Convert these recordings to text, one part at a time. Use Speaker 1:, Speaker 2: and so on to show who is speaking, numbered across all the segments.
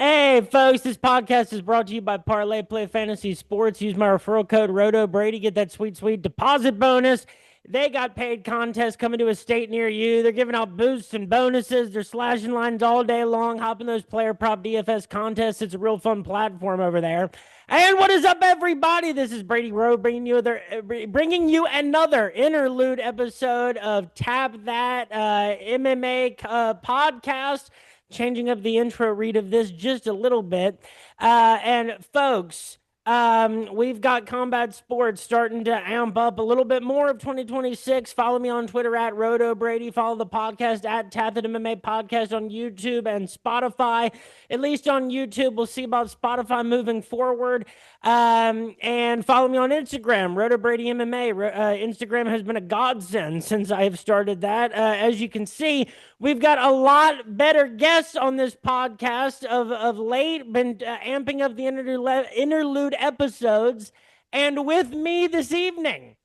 Speaker 1: Hey, folks, this podcast is brought to you by Parlay Play Fantasy Sports. Use my referral code RotoBrady. Get that sweet, sweet deposit bonus. They got paid contests coming to a state near you. They're giving out boosts and bonuses. They're slashing lines all day long, hopping those player prop DFS contests. It's a real fun platform over there. And what is up, everybody? This is Brady Rowe bringing you another interlude episode of Tap That MMA podcast, changing up the intro read of this just a little bit. And folks, we've got combat sports starting to amp up a little bit more of 2026. Follow me on Twitter at RotoBrady. Follow the podcast at Tap That MMA Podcast on YouTube and Spotify. At least on YouTube. We'll see about Spotify moving forward. And follow me on Instagram, RotoBrady MMA. Instagram has been a godsend since I have started that. As you can see, we've got a lot better guests on this podcast of late, been amping up the interlude episodes. And with me this evening,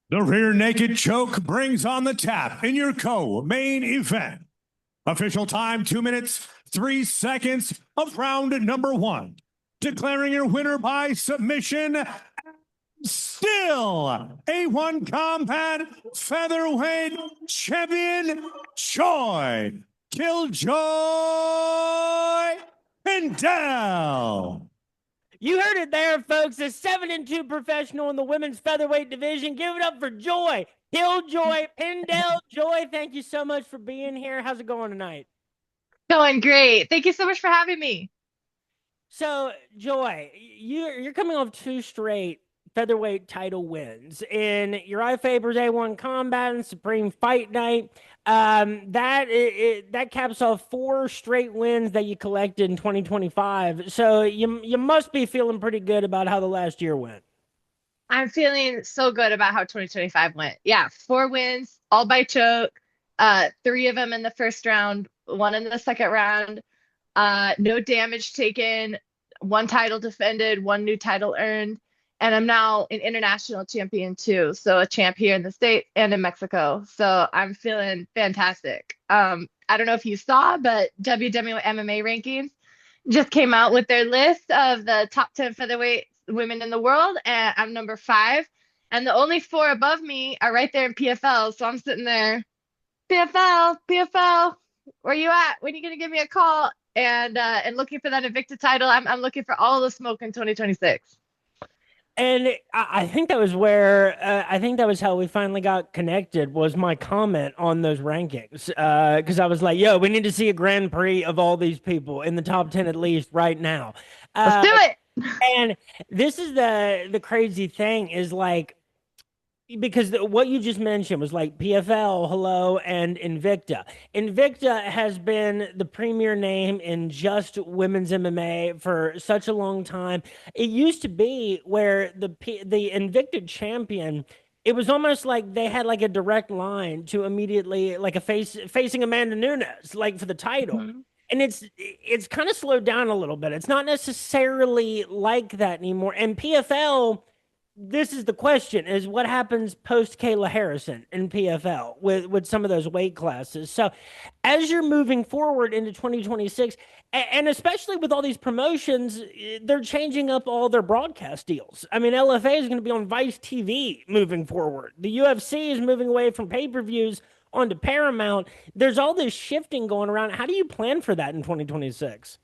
Speaker 2: the rear naked choke brings on the tap in your co-main event. Official time, 2 minutes, 3 seconds of round number one. Declaring your winner by submission, still A1 Combat Featherweight Champion Joy, Killjoy Pendell.
Speaker 1: you heard it there, folks. A 7-2 professional in the women's featherweight division. Give it up for Joy, Killjoy Pendell. Joy, thank you so much for being here. How's it going tonight?
Speaker 3: Going great. Thank you so much for having me.
Speaker 1: So, Joy, you're coming off 2 straight featherweight title wins in Urijah Faber's A1 Combat and Supreme Fight Night. That caps off 4 straight wins that you collected in 2025. So you must be feeling pretty good about how the last year went.
Speaker 3: I'm feeling so good about how 2025 went. Yeah, 4 wins, all by choke. 3 of them in the first round, 1 in the second round. No damage taken, 1 title defended, 1 new title earned. And I'm now an international champion too. So a champ here in the States and in Mexico. So I'm feeling fantastic. I don't know if you saw, but WWE MMA rankings just came out with their list of the top 10 featherweight women in the world. And I'm number 5. And the only 4 above me are right there in PFL. So I'm sitting there, PFL, where you at? When are you going to give me a call? And looking for that Invicta title. I'm looking for all the smoke in 2026.
Speaker 1: And I think that was where I think that was how we finally got connected, was my comment on those rankings. Because I was like, yo, we need to see a Grand Prix of all these people in the top 10 at least right now.
Speaker 3: Let's do it.
Speaker 1: And this is the crazy thing is like, because what you just mentioned was like PFL, hello, and Invicta. Invicta has been the premier name in just women's MMA for such a long time. It used to be where the Invicta champion, it was almost like they had like a direct line to immediately like facing Amanda Nunes, like for the title.
Speaker 3: Mm-hmm.
Speaker 1: And it's kind of slowed down a little bit. It's not necessarily like that anymore. And PFL, this is the question, is what happens post Kayla Harrison in PFL with some of those weight classes. So as you're moving forward into 2026, and especially with all these promotions, they're changing up all their broadcast deals. I mean, LFA is going to be on Vice TV moving forward. The UFC is moving away from pay-per-views onto Paramount. There's all this shifting going around. How do you plan for that in 2026?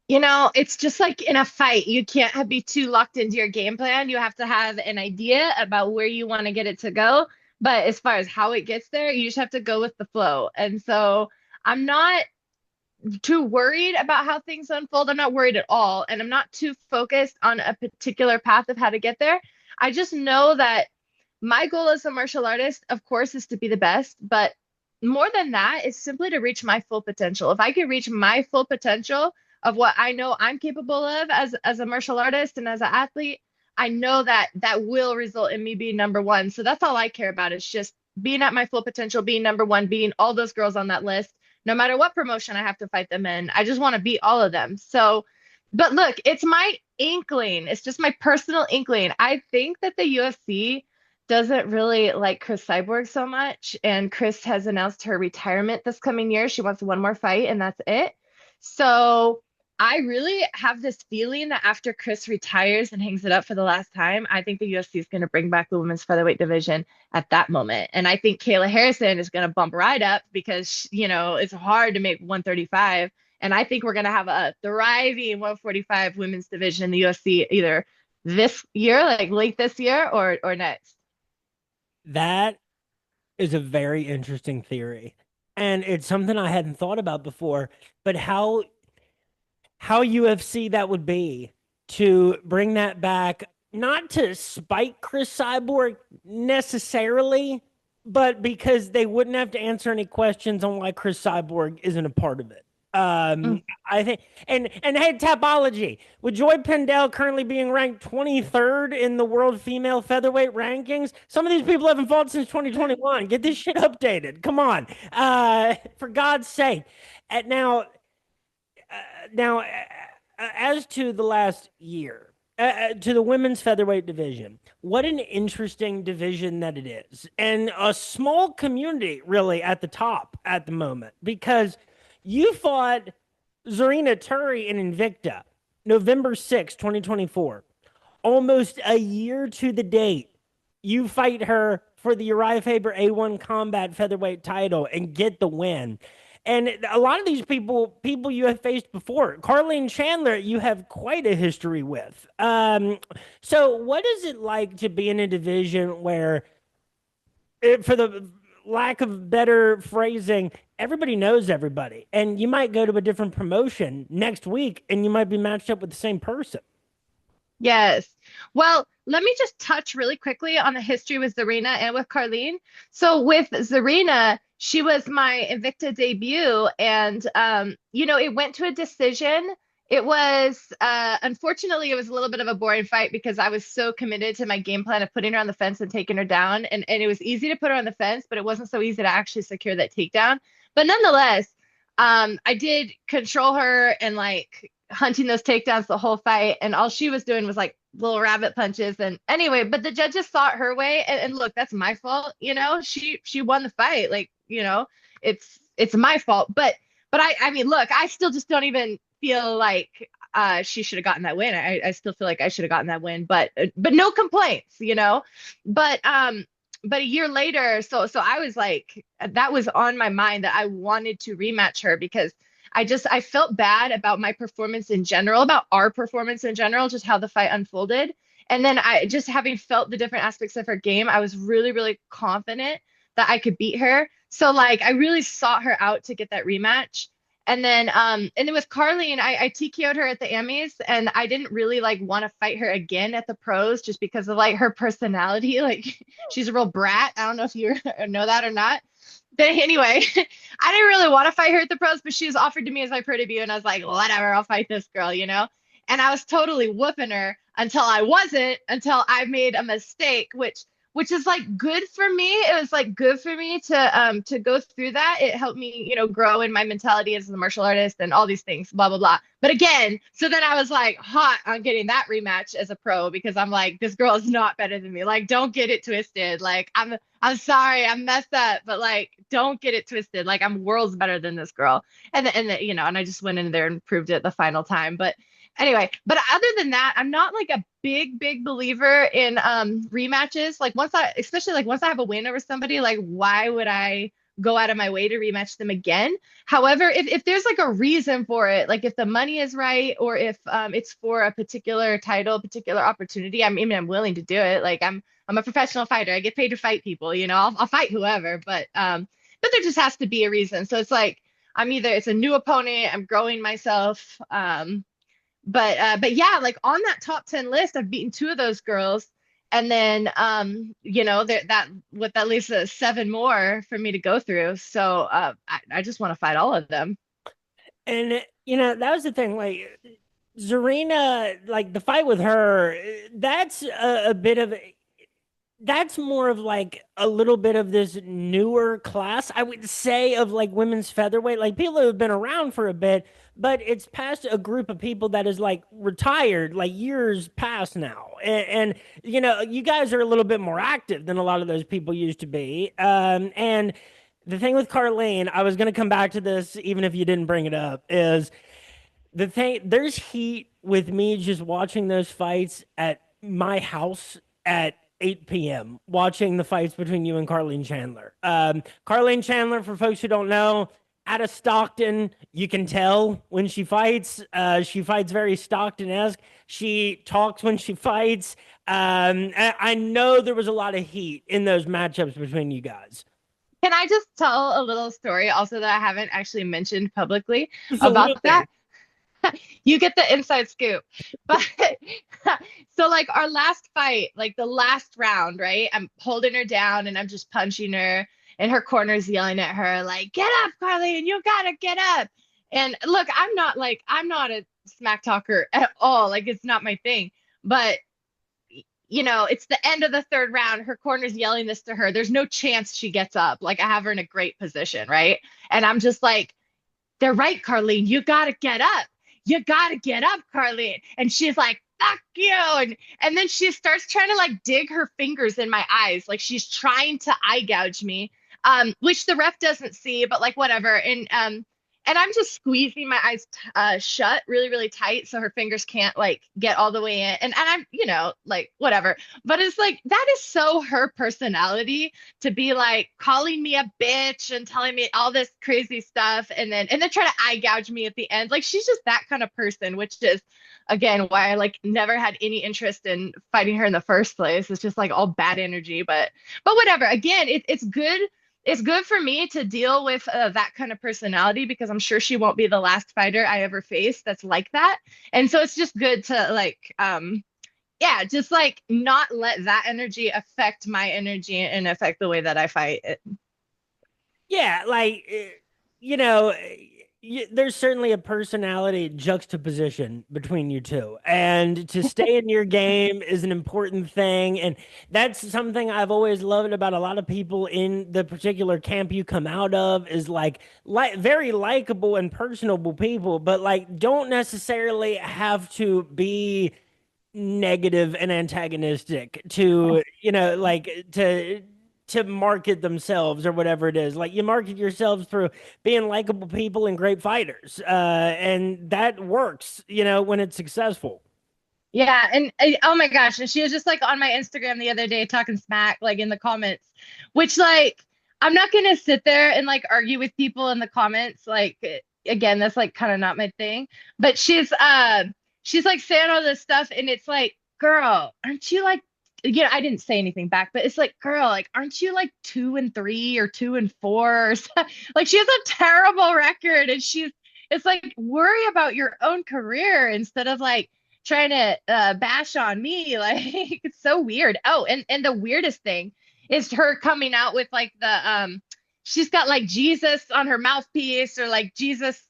Speaker 3: You know, it's just like in a fight. You can't be too locked into your game plan. You have to have an idea about where you want to get it to go. But as far as how it gets there, you just have to go with the flow. And so I'm not too worried about how things unfold. I'm not worried at all. And I'm not too focused on a particular path of how to get there. I just know that my goal as a martial artist, of course, is to be the best. But more than that, is simply to reach my full potential. If I can reach my full potential of what I know I'm capable of as a martial artist and as an athlete, I know that will result in me being number 1. So that's all I care about, is just being at my full potential, being number 1, beating all those girls on that list, no matter what promotion I have to fight them in. I just want to beat all of them. So, but look, it's my inkling. It's just my personal inkling. I think that the UFC doesn't really like Chris Cyborg so much, and Chris has announced her retirement this coming year. She wants one more fight, and that's it. So I really have this feeling that after Chris retires and hangs it up for the last time, I think the UFC is going to bring back the women's featherweight division at that moment. And I think Kayla Harrison is going to bump right up because, it's hard to make 135. And I think we're going to have a thriving 145 women's division in the UFC either this year, like late this year, or next.
Speaker 1: That is a very interesting theory. And it's something I hadn't thought about before, but how UFC that would be to bring that back, not to spite Chris Cyborg necessarily, but because they wouldn't have to answer any questions on why Chris Cyborg isn't a part of it.
Speaker 3: Mm.
Speaker 1: I think, and hey, Tapology, with Joy Pendell currently being ranked 23rd in the world female featherweight rankings, some of these people haven't fought since 2021. Get this shit updated. Come on, for God's sake. Now, as to the last year, to the women's featherweight division, what an interesting division that it is, and a small community really at the top at the moment because you fought Zarina Turi in Invicta, November 2024. Almost a year to the date, you fight her for the Uriah Faber A1 Combat Featherweight title and get the win. And a lot of these people you have faced before. Carlene Chandler, you have quite a history with. So what is it like to be in a division where, for the lack of better phrasing, everybody knows everybody, and you might go to a different promotion next week, and you might be matched up with the same person?
Speaker 3: Yes. Well, let me just touch really quickly on the history with Zarina and with Carlene. So with Zarina, she was my Invicta debut, and it went to a decision. It was unfortunately it was a little bit of a boring fight because I was so committed to my game plan of putting her on the fence and taking her down. And it was easy to put her on the fence, but it wasn't so easy to actually secure that takedown. But nonetheless, I did control her and like hunting those takedowns the whole fight, and all she was doing was like little rabbit punches. And anyway, but the judges saw it her way, and look, that's my fault. She won the fight. Like, it's my fault. But I mean, look, I still just don't even feel like she should have gotten that win. I still feel like I should have gotten that win, but no complaints. But a year later, so I was like, that was on my mind that I wanted to rematch her because I felt bad about my performance in general, about our performance in general, just how the fight unfolded. And then I just having felt the different aspects of her game, I was really, really confident that I could beat her. So like I really sought her out to get that rematch. And then with Carlene, I TKO'd her at the Emmys, and I didn't really like want to fight her again at the pros just because of like her personality. Like she's a real brat. I don't know if you know that or not. But anyway, I didn't really want to fight her at the pros, but she was offered to me as my pro debut, and I was like, whatever, I'll fight this girl. And I was totally whooping her until I wasn't, until I made a mistake, which is like good for me. It was like good for me to go through that. It helped me, grow in my mentality as a martial artist and all these things, blah blah blah. But again, so then I was like hot on getting that rematch as a pro because I'm like, this girl is not better than me. Like, don't get it twisted. Like, I'm sorry, I messed up, but like, don't get it twisted. Like, I'm worlds better than this girl. And I just went in there and proved it the final time. But anyway, but other than that, I'm not like a big believer in rematches. Like especially like once I have a win over somebody, like why would I go out of my way to rematch them again? However, if there's like a reason for it, like if the money is right or if it's for a particular title, particular opportunity, I'm willing to do it. Like I'm a professional fighter. I get paid to fight people, I'll fight whoever, but there just has to be a reason. So it's like it's a new opponent, I'm growing myself. But yeah, like on that top 10 list, I've beaten two of those girls. And then that leaves 7 more for me to go through. So I just want to fight all of them.
Speaker 1: And that was the thing. Like Zarina, like the fight with her, that's a bit of that's more of like a little bit of this newer class, I would say, of like women's featherweight. Like people who have been around for a bit, but it's past a group of people that is like retired, like years past now. And you know, you guys are a little bit more active than a lot of those people used to be. And the thing with Carlene, I was going to come back to this even if you didn't bring it up, is the thing, there's heat with me just watching those fights at my house at 8 p.m. watching the fights between you and Carlene Chandler. Carlene Chandler, for folks who don't know, out of Stockton, you can tell when she fights. She fights very Stockton-esque. She talks when she fights. I know there was a lot of heat in those matchups between you guys.
Speaker 3: Can I just tell a little story also that I haven't actually mentioned publicly
Speaker 1: Just a
Speaker 3: about
Speaker 1: little
Speaker 3: that?
Speaker 1: bit.
Speaker 3: You get the inside scoop. But so like our last fight, like the last round, right? I'm holding her down and I'm just punching her and her corner's yelling at her like, "Get up, Carly, and you gotta get up." And look, I'm not a smack talker at all. Like it's not my thing. But it's the end of the third round. Her corner's yelling this to her. There's no chance she gets up. Like I have her in a great position, right? And I'm just like, they're right, Carlene. You gotta get up. You gotta get up, Carlene. And she's like, fuck you. And then she starts trying to like dig her fingers in my eyes. Like she's trying to eye gouge me. Which the ref doesn't see, but like whatever. And I'm just squeezing my eyes shut really, really tight so her fingers can't like get all the way in. And I'm, like whatever. But it's like that is so her personality to be like calling me a bitch and telling me all this crazy stuff and then try to eye gouge me at the end. Like she's just that kind of person, which is again why I like never had any interest in fighting her in the first place. It's just like all bad energy. But whatever. Again, it's good. It's good for me to deal with that kind of personality because I'm sure she won't be the last fighter I ever face that's like that. And so it's just good to like, yeah, just like not let that energy affect my energy and affect the way that I fight it.
Speaker 1: Yeah, like you know, there's certainly a personality juxtaposition between you two, and to stay in your game is an important thing, and that's something I've always loved about a lot of people in the particular camp you come out of is like very likable and personable people, but like don't necessarily have to be negative and antagonistic to like to market themselves or whatever it is. Like you market yourselves through being likable people and great fighters, and that works when it's successful.
Speaker 3: Yeah, and oh my gosh, and she was just like on my Instagram the other day talking smack like in the comments, which like I'm not gonna sit there and like argue with people in the comments. Like again, that's like kind of not my thing. But she's like saying all this stuff, and it's like, girl, aren't you like I didn't say anything back, but it's like, girl, like, aren't you like 2-3 or 2-4 or something? Like she has a terrible record, and it's like worry about your own career instead of like trying to bash on me. Like it's so weird. Oh, and the weirdest thing is her coming out with like she's got like Jesus on her mouthpiece or like Jesus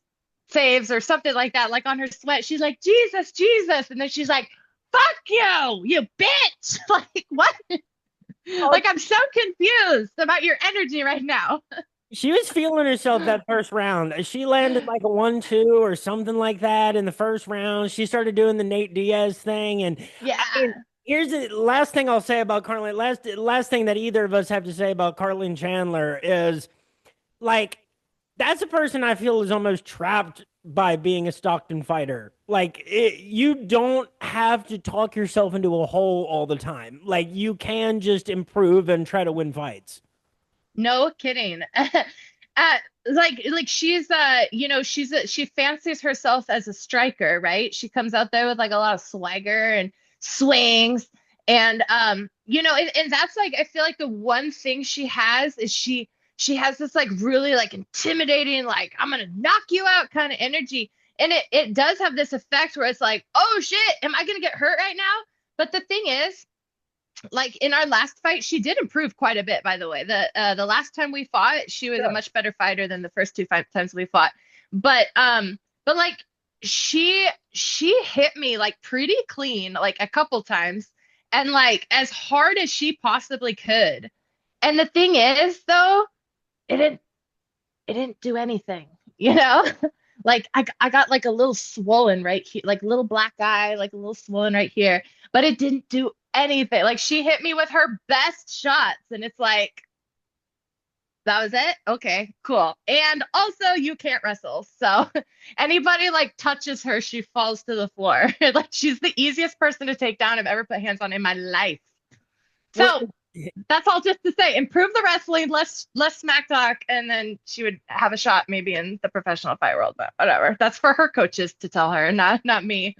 Speaker 3: saves or something like that, like on her sweat. She's like, Jesus, Jesus. And then she's like, fuck you bitch. Like what? Like I'm so confused about your energy right now.
Speaker 1: She was feeling herself that first round. She landed like a 1-2 or something like that in the first round. She started doing the Nate Diaz thing. And
Speaker 3: Yeah.
Speaker 1: I mean, here's the last thing I'll say about Carlin. Last thing that either of us have to say about Carlin Chandler is like that's a person I feel is almost trapped by being a Stockton fighter. Like you don't have to talk yourself into a hole all the time. Like you can just improve and try to win fights.
Speaker 3: No kidding. Like she's she fancies herself as a striker, right? She comes out there with like a lot of swagger and swings and and that's like I feel like the one thing she has is she has this like really like intimidating like I'm gonna knock you out kind of energy, and it does have this effect where it's like, oh shit, am I gonna get hurt right now? But the thing is, like in our last fight, she did improve quite a bit, by the way. The last time we fought, she was a much better fighter than the first two times we fought. But like she hit me like pretty clean like a couple times. and like as hard as she possibly could. And the thing is, though, it didn't it didn't do anything, you know? Like I got like a little swollen right here, like little black eye, like a little swollen right here, but it didn't do anything. Like she hit me with her best shots, and it's like that was it. Okay, cool. And also you can't wrestle. So anybody like touches her, she falls to the floor. Like she's the easiest person to take down I've ever put hands on in my life.
Speaker 1: Well,
Speaker 3: So that's all just to say, improve the wrestling, less smack talk, and then she would have a shot maybe in the professional fight world, but whatever. That's for her coaches to tell her, not me.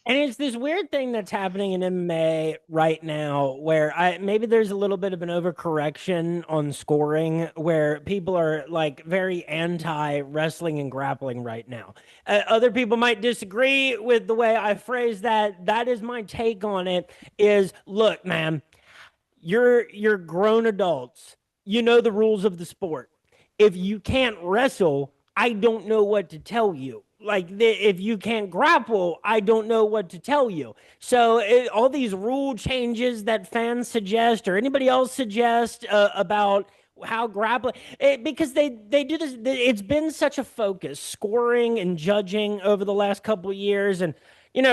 Speaker 1: and it's this weird thing that's happening in MMA right now where maybe there's a little bit of an overcorrection on scoring where people are like very anti wrestling and grappling right now. Other people might disagree with the way I phrase that. That is my take on it is, look, man, you're grown adults. You know the rules of the sport. If you can't wrestle, I don't know what to tell you. Like if you can't grapple, I don't know what to tell you. So all these rule changes that fans suggest or anybody else suggest about how grappling, because they do this. It's been such a focus, scoring and judging over the last couple of years, and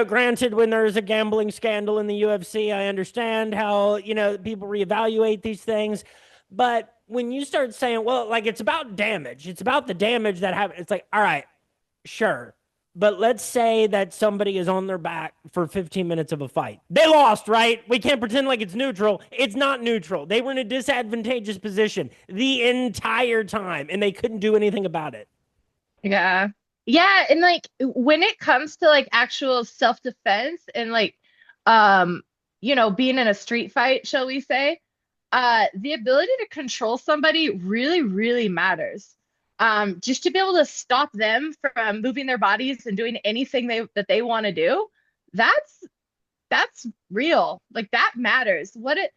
Speaker 1: granted, when there's a gambling scandal in the UFC, I understand how, people reevaluate these things. But when you start saying, well, like it's about damage, it's about the damage that happened, it's like, all right, sure. But let's say that somebody is on their back for 15 minutes of a fight. They lost, right? We can't pretend like it's neutral. It's not neutral. They were in a disadvantageous position the entire time, and they couldn't do anything about it.
Speaker 3: Yeah. Yeah, and like when it comes to like actual self-defense and like being in a street fight, shall we say, the ability to control somebody really, really matters. Just to be able to stop them from moving their bodies and doing anything that they want to do, that's real. Like that matters. What it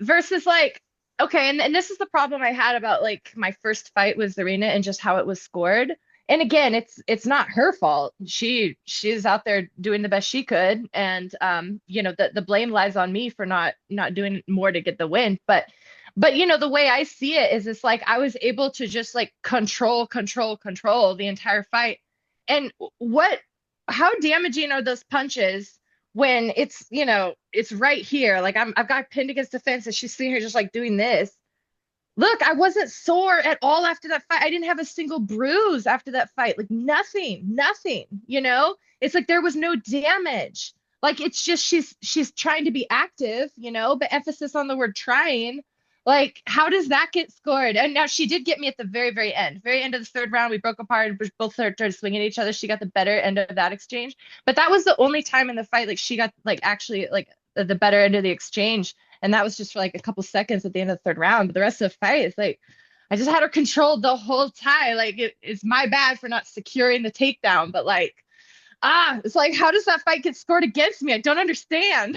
Speaker 3: versus like, okay, and this is the problem I had about like my first fight with Zarina and just how it was scored. And again, it's not her fault. She's out there doing the best she could, and the blame lies on me for not doing more to get the win. But the way I see it is it's like I was able to just like control the entire fight. And how damaging are those punches when it's right here? Like I've got pinned against the fence and she's sitting here just like doing this. Look, I wasn't sore at all after that fight. I didn't have a single bruise after that fight. Like nothing. It's like there was no damage. Like it's just she's trying to be active, but emphasis on the word trying. Like, how does that get scored? And now she did get me at the very, very end of the third round. We broke apart. We both started swinging at each other. She got the better end of that exchange. But that was the only time in the fight, like she got like actually like the better end of the exchange. And that was just for like a couple seconds at the end of the third round. But the rest of the fight is like, I just had her controlled the whole time. Like it's my bad for not securing the takedown. But like, it's like, how does that fight get scored against me? I don't understand.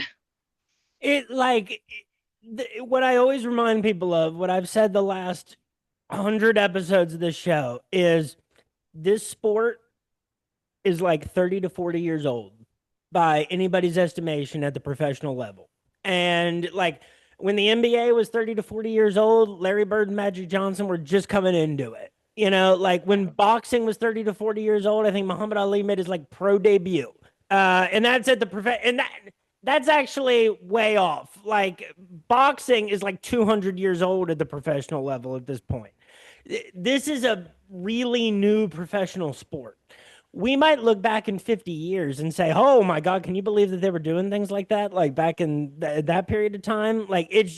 Speaker 1: What I always remind people of, what I've said the last 100 episodes of this show is this sport is like 30 to 40 years old by anybody's estimation at the professional level. And like when the NBA was 30 to 40 years old, Larry Bird and Magic Johnson were just coming into it. Like when boxing was 30 to 40 years old, I think Muhammad Ali made his like pro debut. And that's at the that's actually way off. Like boxing is like 200 years old at the professional level at this point. This is a really new professional sport. We might look back in 50 years and say, oh my God, can you believe that they were doing things like that? Like back in that period of time? Like it's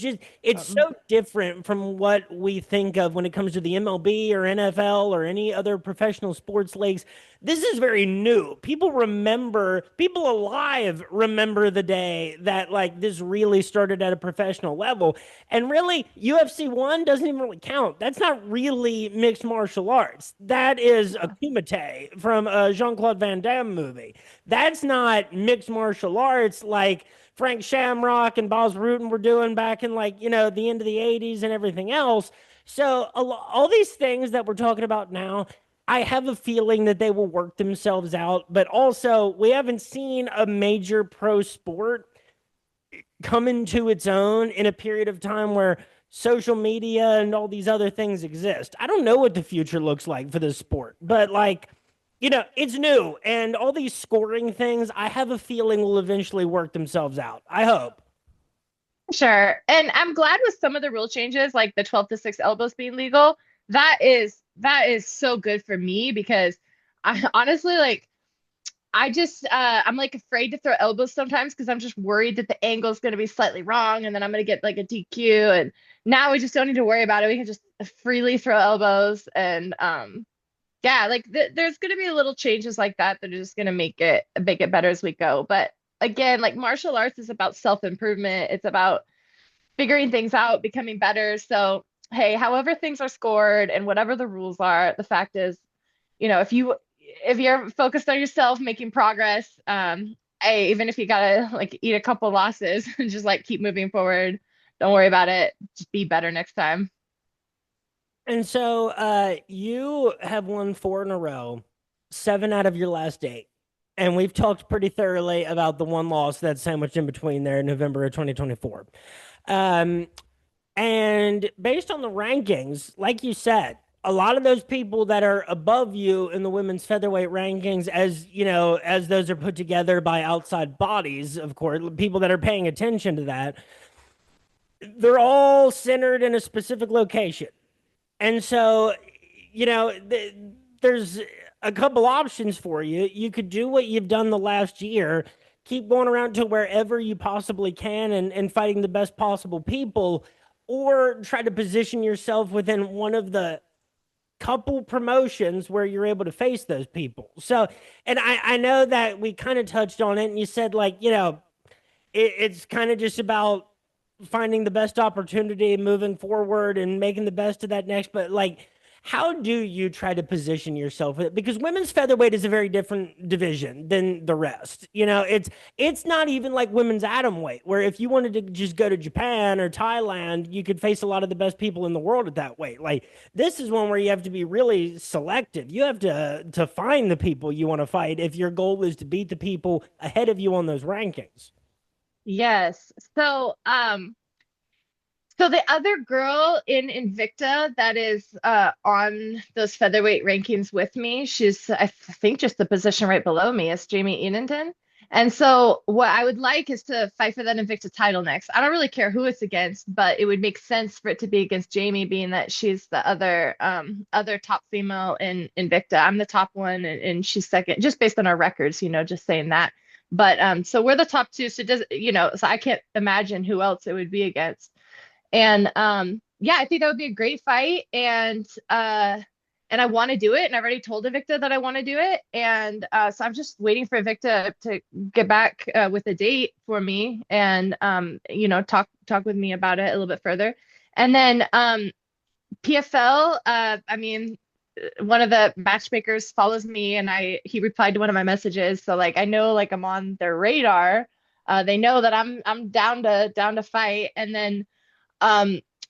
Speaker 1: so different from what we think of when it comes to the MLB or NFL or any other professional sports leagues. This is very new. People alive remember the day that like this really started at a professional level. And really, UFC 1 doesn't even really count. That's not really mixed martial arts. That is a kumite from a Jean-Claude Van Damme movie. That's not mixed martial arts like Frank Shamrock and Bas Rutten were doing back in like, the end of the 80s and everything else. So all these things that we're talking about now, I have a feeling that they will work themselves out, but also we haven't seen a major pro sport come into its own in a period of time where social media and all these other things exist. I don't know what the future looks like for this sport, but like, it's new and all these scoring things, I have a feeling will eventually work themselves out. I hope.
Speaker 3: Sure. And I'm glad with some of the rule changes, like the 12 to 6 elbows being legal. That is so good for me because I honestly like I just I'm like afraid to throw elbows sometimes because I'm just worried that the angle is going to be slightly wrong and then I'm going to get like a DQ. And now we just don't need to worry about it. We can just freely throw elbows and yeah, like there's going to be little changes like that that are just going to make it better as we go. But again, like martial arts is about self-improvement. It's about figuring things out, becoming better. So, hey, however things are scored and whatever the rules are, the fact is, if you're focused on yourself making progress, hey, even if you gotta like eat a couple losses and just like keep moving forward, don't worry about it. Just be better next time.
Speaker 1: And so you have won four in a row, seven out of your last eight. And we've talked pretty thoroughly about the one loss that's sandwiched in between there in November of 2024. Um, and based on the rankings, like you said, a lot of those people that are above you in the women's featherweight rankings, as those are put together by outside bodies, of course, people that are paying attention to that, they're all centered in a specific location. And so, there's a couple options for you. You could do what you've done the last year, keep going around to wherever you possibly can and fighting the best possible people, or try to position yourself within one of the couple promotions where you're able to face those people. So, and I know that we kind of touched on it, and you said, like, it's kind of just about finding the best opportunity, moving forward, and making the best of that next. But like, how do you try to position yourself? Because women's featherweight is a very different division than the rest. It's not even like women's atom weight, where if you wanted to just go to Japan or Thailand, you could face a lot of the best people in the world at that weight. Like this is one where you have to be really selective. You have to find the people you want to fight if your goal is to beat the people ahead of you on those rankings.
Speaker 3: Yes. So the other girl in Invicta that is on those featherweight rankings with me, she's I think just the position right below me is Jamie Enenden. And so what I would like is to fight for that Invicta title next. I don't really care who it's against, but it would make sense for it to be against Jamie, being that she's the other top female in Invicta. I'm the top one and she's second, just based on our records, just saying that. But so we're the top two, so it does, so I can't imagine who else it would be against. And yeah, I think that would be a great fight. And I want to do it. And I've already told Invicta that I want to do it. And so I'm just waiting for Invicta to get back with a date for me and talk with me about it a little bit further. And then PFL, I mean, one of the matchmakers follows me and he replied to one of my messages. So like I know like I'm on their radar. They know that I'm down to fight. And then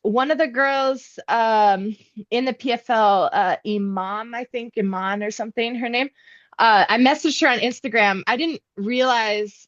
Speaker 3: one of the girls in the PFL, Imam, I think Iman or something, her name. I messaged her on Instagram. I didn't realize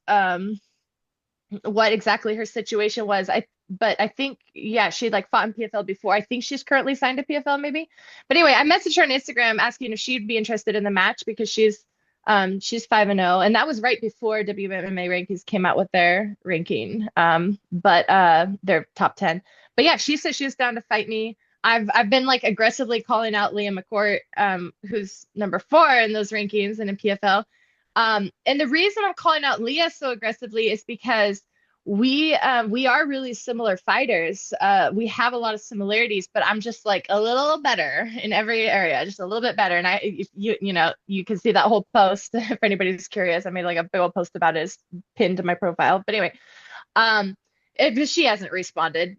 Speaker 3: what exactly her situation was. But I think yeah, she like fought in PFL before. I think she's currently signed to PFL maybe. But anyway, I messaged her on Instagram asking if she'd be interested in the match because she's 5-0 and that was right before WMMA rankings came out with their ranking. But their top 10. But yeah, she said she was down to fight me. I've been like aggressively calling out Leah McCourt, who's number 4 in those rankings and in PFL. And the reason I'm calling out Leah so aggressively is because we are really similar fighters. We have a lot of similarities, but I'm just like a little better in every area, just a little bit better. And if you can see that whole post if anybody's curious. I made like a big old post about it, it's pinned to my profile. But anyway, if she hasn't responded,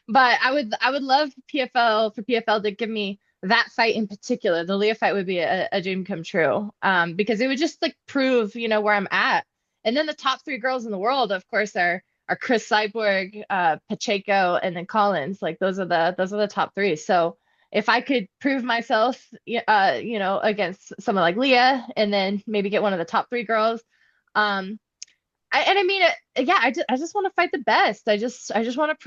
Speaker 3: but I would love for PFL to give me that fight in particular. The Leah fight would be a dream come true, because it would just like prove, where I'm at. And then the top 3 girls in the world, of course, are Chris Cyborg, Pacheco, and then Collins. Like those are the top 3. So if I could prove myself, against someone like Leah, and then maybe get one of the top 3 girls, I mean, yeah, I just want to fight the best. I just want to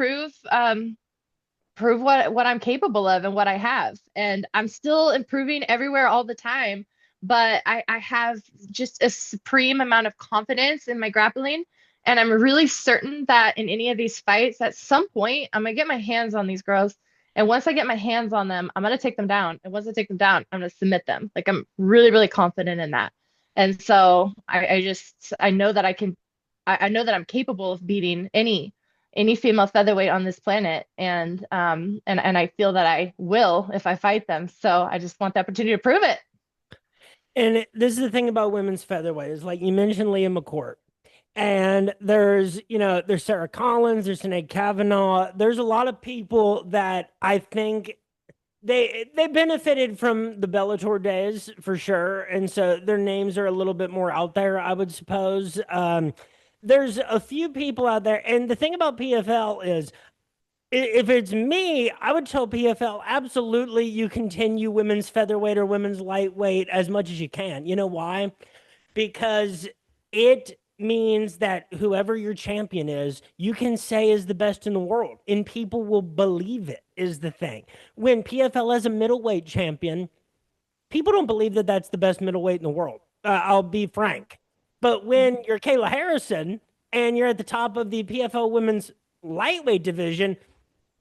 Speaker 3: prove what I'm capable of and what I have. And I'm still improving everywhere all the time, but I have just a supreme amount of confidence in my grappling. And I'm really certain that in any of these fights, at some point, I'm gonna get my hands on these girls. And once I get my hands on them, I'm gonna take them down. And once I take them down, I'm gonna submit them. Like I'm really, really confident in that. And so I know that I know that I'm capable of beating any female featherweight on this planet, and I feel that I will if I fight them. So I just want the opportunity to prove it.
Speaker 1: And this is the thing about women's featherweight is like you mentioned Leah McCourt. And there's Sarah Collins, there's Sinead Kavanaugh. There's a lot of people that I think they benefited from the Bellator days for sure. And so their names are a little bit more out there, I would suppose. There's a few people out there. And the thing about PFL is if it's me, I would tell PFL absolutely you continue women's featherweight or women's lightweight as much as you can. You know why? Because it means that whoever your champion is, you can say is the best in the world, and people will believe it, is the thing. When PFL has a middleweight champion, people don't believe that that's the best middleweight in the world. I'll be frank. But when you're Kayla Harrison and you're at the top of the PFL women's lightweight division,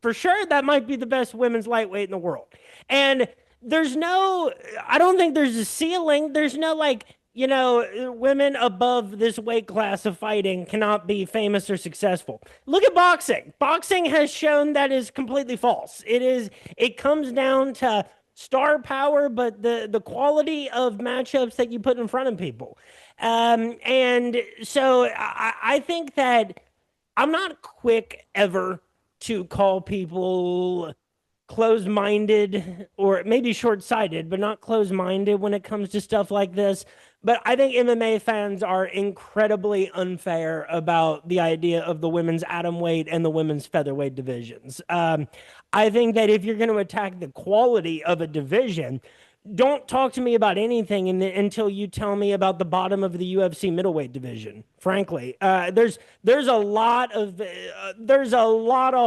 Speaker 1: for sure that might be the best women's lightweight in the world. And I don't think there's a ceiling. There's no like, women above this weight class of fighting cannot be famous or successful. Look at boxing. Boxing has shown that is completely false. It comes down to star power, but the quality of matchups that you put in front of people. And so I think that I'm not quick ever to call people closed-minded or maybe short-sighted, but not closed-minded when it comes to stuff like this. But I think MMA fans are incredibly unfair about the idea of the women's atomweight and the women's featherweight divisions. I think that if you're going to attack the quality of a division, don't talk to me about anything until you tell me about the bottom of the UFC middleweight division. Frankly, there's a lot of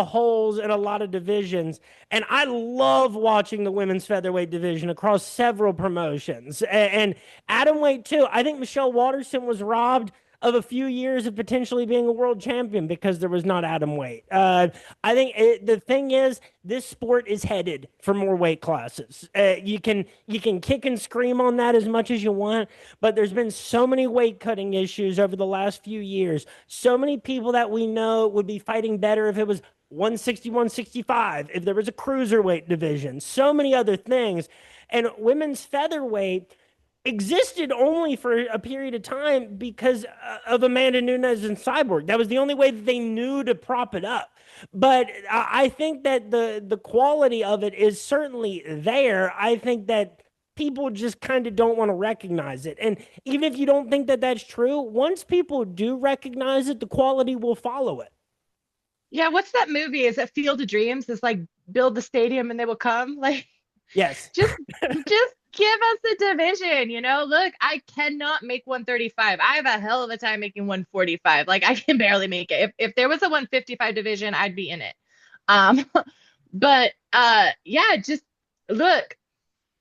Speaker 1: holes and a lot of divisions, and I love watching the women's featherweight division across several promotions and atomweight too. I think Michelle Waterson was robbed of a few years of potentially being a world champion because there was not atom weight. I think the thing is, this sport is headed for more weight classes. You can kick and scream on that as much as you want, but there's been so many weight cutting issues over the last few years. So many people that we know would be fighting better if it was 160, 165, if there was a cruiserweight division, so many other things. And women's featherweight existed only for a period of time because of Amanda Nunes and Cyborg. That was the only way that they knew to prop it up. But I think that the quality of it is certainly there. I think that people just kind of don't want to recognize it. And even if you don't think that that's true, once people do recognize it, the quality will follow it.
Speaker 3: Yeah, what's that movie? Is it Field of Dreams? It's like build the stadium and they will come. Like,
Speaker 1: yes,
Speaker 3: just give us a division. Look, I cannot make 135. I have a hell of a time making 145. Like I can barely make it. If there was a 155 division, I'd be in it. But yeah, just look,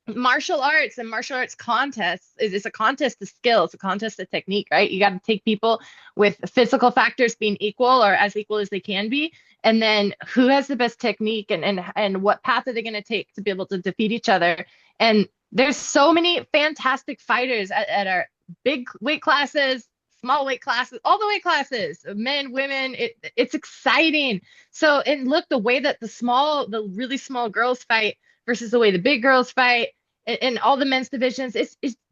Speaker 3: martial arts and martial arts contests is a contest of skill. It's a contest of technique, right? You got to take people with physical factors being equal or as equal as they can be. And then who has the best technique and what path are they going to take to be able to defeat each other? And there's so many fantastic fighters at our big weight classes, small weight classes, all the weight classes, men, women. It's exciting. So, and look, the way that the really small girls fight versus the way the big girls fight and all the men's divisions,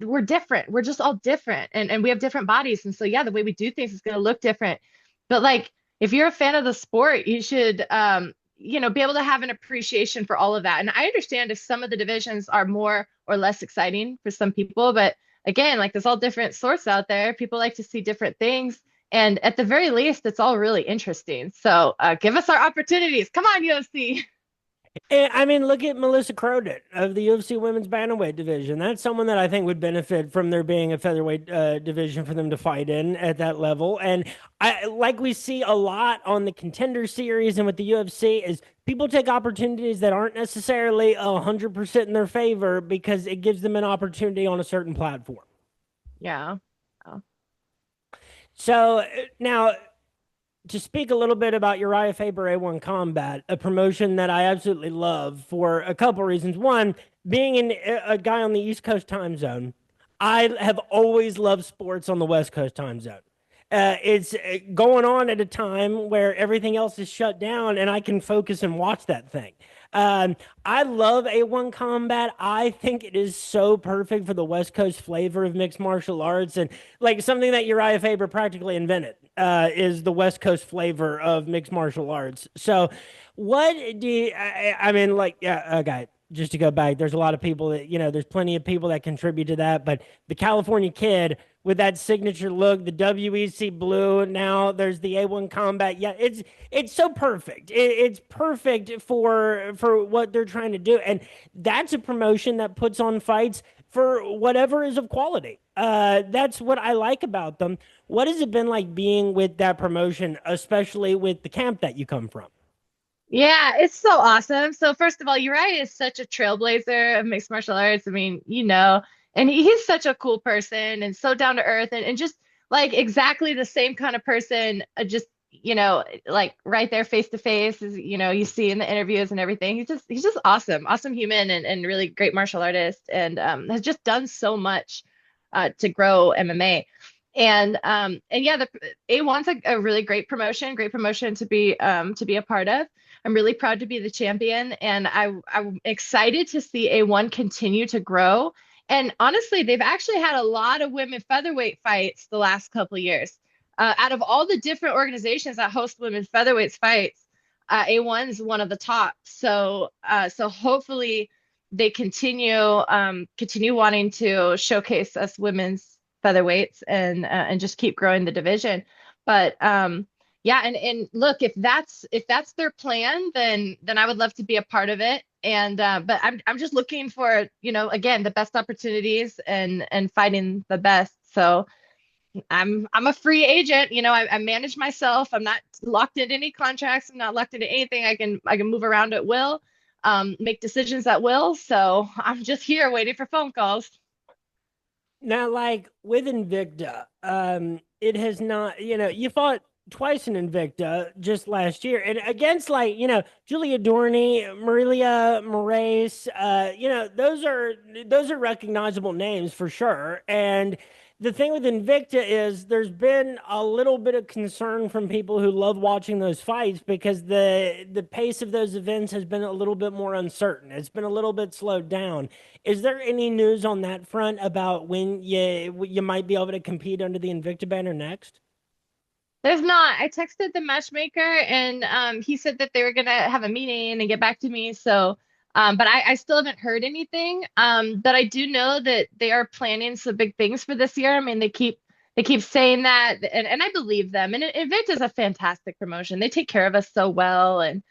Speaker 3: we're different. We're just all different. And we have different bodies. And so, yeah, the way we do things is going to look different. But like, if you're a fan of the sport, you should, be able to have an appreciation for all of that. And I understand if some of the divisions are more or less exciting for some people, but again, like there's all different sorts out there. People like to see different things. And at the very least, it's all really interesting. So give us our opportunities. Come on, UFC.
Speaker 1: I mean, look at Melissa Croden of the UFC Women's Bantamweight division. That's someone that I think would benefit from there being a featherweight division for them to fight in at that level. And I like we see a lot on the Contender Series and with the UFC is people take opportunities that aren't necessarily 100% in their favor because it gives them an opportunity on a certain platform.
Speaker 3: Yeah. Oh.
Speaker 1: So now to speak a little bit about Urijah Faber A1 Combat, a promotion that I absolutely love for a couple reasons. One, being a guy on the East Coast time zone, I have always loved sports on the West Coast time zone. It's going on at a time where everything else is shut down and I can focus and watch that thing. Um, I love A1 Combat. I think it is so perfect for the West Coast flavor of mixed martial arts and like something that Urijah Faber practically invented is the West Coast flavor of mixed martial arts. So, what do you, I mean, like, yeah, okay, just to go back, there's a lot of people that, there's plenty of people that contribute to that, but the California Kid with that signature look, the WEC blue, now there's the A1 Combat. Yeah, it's so perfect. It's perfect for what they're trying to do. And that's a promotion that puts on fights for whatever is of quality. That's what I like about them. What has it been like being with that promotion, especially with the camp that you come from?
Speaker 3: Yeah, it's so awesome. So first of all, Uriah is such a trailblazer of mixed martial arts. I mean, and he's such a cool person and so down to earth and just like exactly the same kind of person, just like right there face to face, as you see in the interviews and everything. He's just awesome, awesome human and really great martial artist and has just done so much to grow MMA. And yeah, the A1's a really great promotion to be a part of. I'm really proud to be the champion, and I'm excited to see A1 continue to grow. And honestly, they've actually had a lot of women featherweight fights the last couple of years. Out of all the different organizations that host women featherweights fights, A1 is one of the top. So hopefully they continue wanting to showcase us women's featherweights and just keep growing the division. But yeah, and look, if that's their plan, then I would love to be a part of it. And but I'm just looking for, again, the best opportunities and fighting the best. So I'm a free agent. I manage myself. I'm not locked into any contracts. I'm not locked into anything. I can move around at will, make decisions at will. So I'm just here waiting for phone calls.
Speaker 1: Now, like with Invicta, it has not, you fought twice in Invicta just last year, and against like, Julia Dorney, Marilia Moraes, those are recognizable names for sure. And the thing with Invicta is there's been a little bit of concern from people who love watching those fights because the pace of those events has been a little bit more uncertain. It's been a little bit slowed down. Is there any news on that front about when you might be able to compete under the Invicta banner next?
Speaker 3: There's not. I texted the matchmaker and he said that they were gonna have a meeting and get back to me. So, but I still haven't heard anything. But I do know that they are planning some big things for this year. I mean, they keep saying that, and I believe them. And Invicta is a fantastic promotion. They take care of us so well, and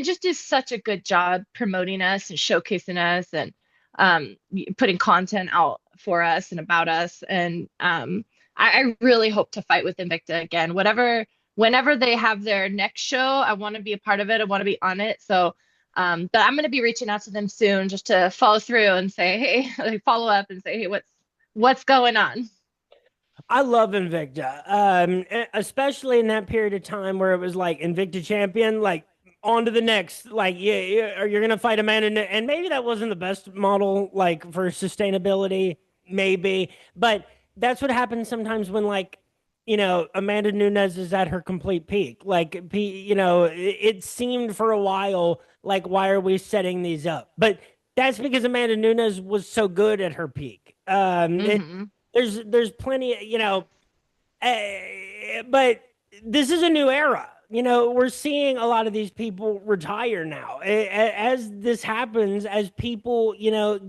Speaker 3: just do such a good job promoting us and showcasing us and putting content out for us and about us. And I really hope to fight with Invicta again. Whenever they have their next show, I want to be a part of it. I want to be on it. So, but I'm going to be reaching out to them soon just to follow through and say, hey, like follow up and say, hey, what's going on?
Speaker 1: I love Invicta, especially in that period of time where it was like Invicta champion, like on to the next. Like, yeah, or you're gonna fight Amanda, and maybe that wasn't the best model, like for sustainability, maybe, but that's what happens sometimes when, like, Amanda Nunes is at her complete peak. Like, it seemed for a while like, why are we setting these up? But that's because Amanda Nunes was so good at her peak.
Speaker 3: Hmm.
Speaker 1: There's plenty, but this is a new era. We're seeing a lot of these people retire now. As this happens, as people,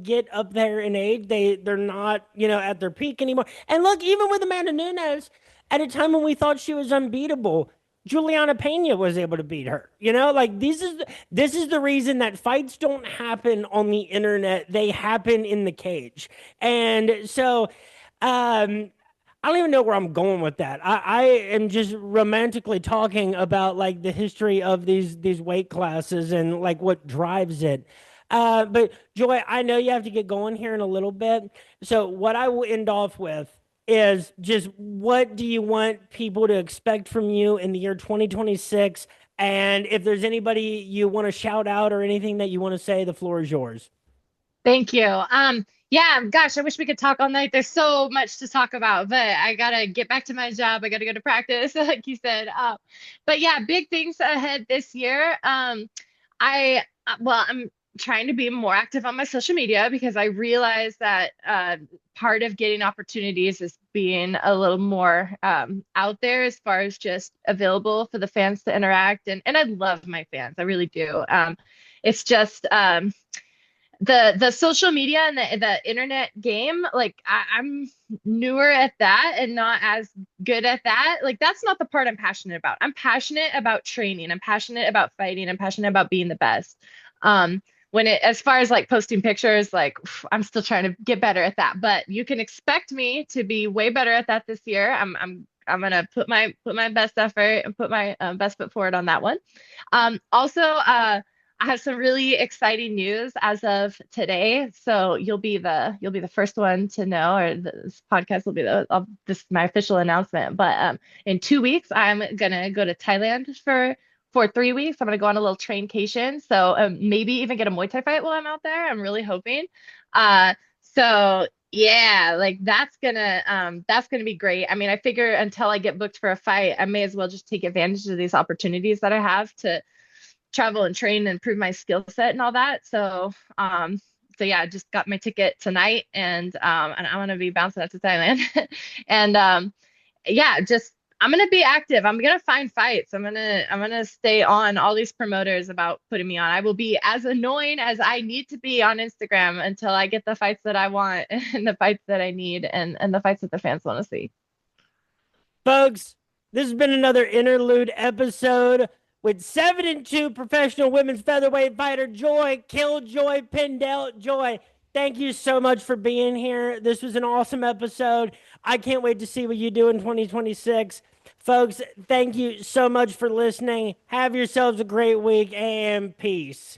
Speaker 1: get up there in age, they're not, at their peak anymore. And look, even with Amanda Nunes, at a time when we thought she was unbeatable, Juliana Pena was able to beat her. You know, like this is the reason that fights don't happen on the internet. They happen in the cage. And so I don't even know where I'm going with that. I am just romantically talking about like the history of these weight classes and like what drives it. But Joy, I know you have to get going here in a little bit. So what I will end off with is just what do you want people to expect from you in the year 2026? And if there's anybody you want to shout out or anything that you want to say, the floor is yours.
Speaker 3: Thank you. Yeah, gosh, I wish we could talk all night. There's so much to talk about, but I gotta get back to my job. I gotta go to practice, like you said. But yeah, big things ahead this year. I'm trying to be more active on my social media because I realize that part of getting opportunities is being a little more out there as far as just available for the fans to interact. And I love my fans, I really do. It's just the social media and the internet game, like I'm newer at that and not as good at that. Like that's not the part I'm passionate about. I'm passionate about training. I'm passionate about fighting. I'm passionate about being the best. When it as far as like posting pictures, like I'm still trying to get better at that. But you can expect me to be way better at that this year. I'm gonna put my best effort and put my best foot forward on that one. Also, I have some really exciting news as of today. So you'll be the first one to know, or this podcast will be this is my official announcement. But in 2 weeks, I'm gonna go to Thailand for 3 weeks. I'm gonna go on a little traincation. So maybe even get a Muay Thai fight while I'm out there. I'm really hoping. So yeah, like that's gonna be great. I mean, I figure until I get booked for a fight, I may as well just take advantage of these opportunities that I have to travel and train and improve my skill set and all that. So yeah, I just got my ticket tonight and I'm gonna be bouncing up to Thailand. And yeah, just I'm gonna be active. I'm gonna find fights. I'm gonna stay on all these promoters about putting me on. I will be as annoying as I need to be on Instagram until I get the fights that I want and the fights that I need and the fights that the fans want to see.
Speaker 1: Folks, this has been another interlude episode with 7-2 professional women's featherweight fighter Joy, Killjoy, Pendell. Joy, thank you so much for being here. This was an awesome episode. I can't wait to see what you do in 2026. Folks, thank you so much for listening. Have yourselves a great week and peace.